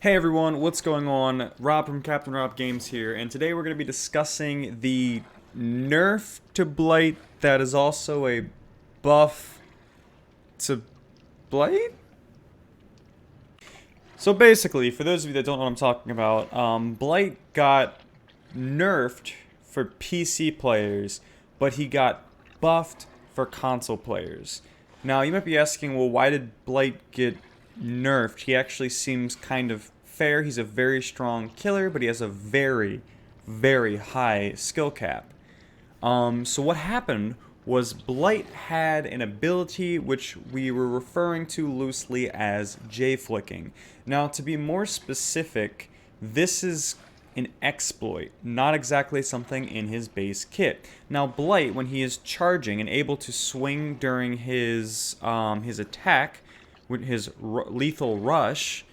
Hey everyone, what's going on? Rob from Captain Rob Games here, and today we're going to be discussing the nerf to Blight that is also a buff to Blight? So basically, for those of you that don't know what I'm talking about, Blight got nerfed for PC players, but he got buffed for console players. Now, you might be asking, well, why did Blight get nerfed? He actually seems kind of fair. He's a very strong killer, but he has a very, very high skill cap. So what happened was Blight had an ability which we were referring to loosely as J-flicking. Now, to be more specific, this is an exploit, not exactly something in his base kit. Now, Blight, when he is charging and able to swing during his attack, with his lethal rush,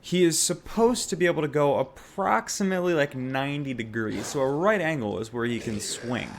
he is supposed to be able to go approximately like 90 degrees. So a right angle is where he can swing.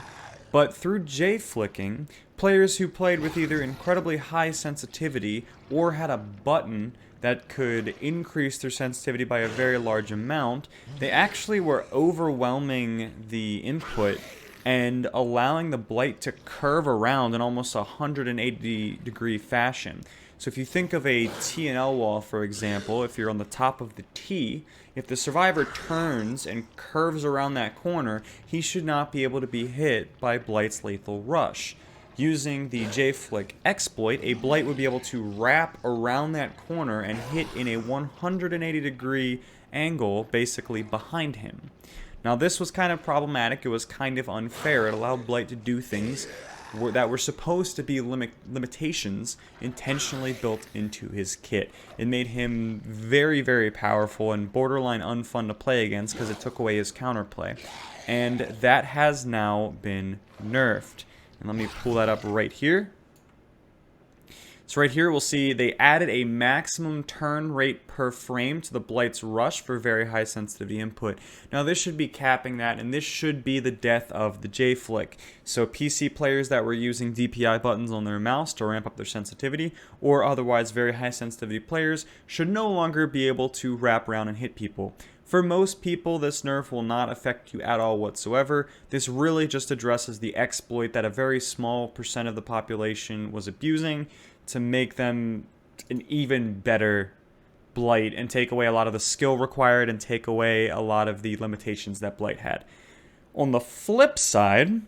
But through J-flicking, players who played with either incredibly high sensitivity or had a button that could increase their sensitivity by a very large amount, they actually were overwhelming the input and allowing the Blight to curve around in almost a 180-degree fashion. So if you think of a T&L wall, for example, if you're on the top of the T, if the survivor turns and curves around that corner, he should not be able to be hit by Blight's lethal rush. Using the J-flick exploit, a Blight would be able to wrap around that corner and hit in a 180-degree angle, basically behind him. Now, this was kind of problematic. It was kind of unfair. It allowed Blight to do things that were supposed to be limitations intentionally built into his kit. It made him very, very powerful and borderline unfun to play against because it took away his counterplay. And that has now been nerfed. And let me pull that up right here. So right here we'll see they added a maximum turn rate per frame to the Blight's rush for very high sensitivity input. Now this should be capping that, and this should be the death of the J-flick. So PC players that were using DPI buttons on their mouse to ramp up their sensitivity, or otherwise very high sensitivity players, should no longer be able to wrap around and hit people. For most people, this nerf will not affect you at all whatsoever. This really just addresses the exploit that a very small percent of the population was abusing to make them an even better Blight and take away a lot of the skill required and take away a lot of the limitations that Blight had. On the flip side,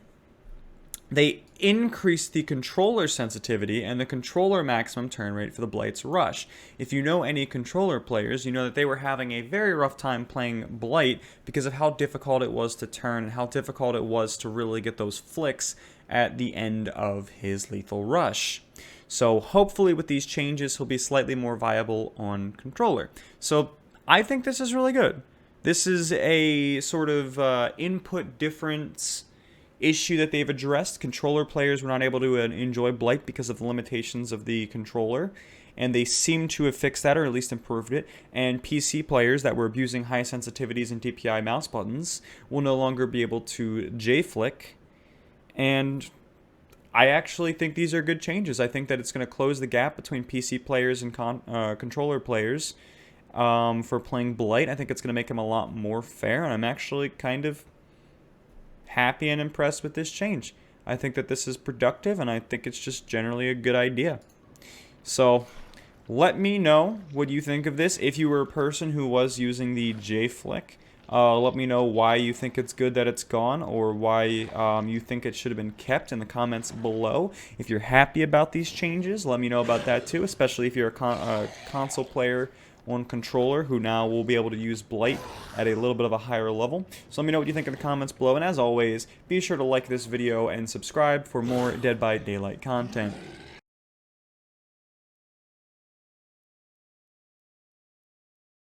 they increased the controller sensitivity and the controller maximum turn rate for the Blight's rush. If you know any controller players, you know that they were having a very rough time playing Blight because of how difficult it was to turn and how difficult it was to really get those flicks at the end of his lethal rush. So hopefully with these changes, he'll be slightly more viable on controller. So I think this is really good. This is a sort of input difference issue that they've addressed. Controller players were not able to enjoy Blight because of the limitations of the controller, and they seem to have fixed that or at least improved it. And PC players that were abusing high sensitivities and DPI mouse buttons will no longer be able to J-flick. And I actually think these are good changes. I think that it's going to close the gap between PC players and controller players for playing Blight. I think it's going to make him a lot more fair, and I'm actually kind of happy and impressed with this change. I think that this is productive, and I think it's just generally a good idea. So let me know what you think of this. If you were a person who was using the J-flick, let me know why you think it's good that it's gone, or why you think it should have been kept in the comments below. If you're happy about these changes, let me know about that too, especially if you're a console player on controller who now will be able to use Blight at a little bit of a higher level. So let me know what you think in the comments below, and as always, be sure to like this video and subscribe for more Dead by Daylight content.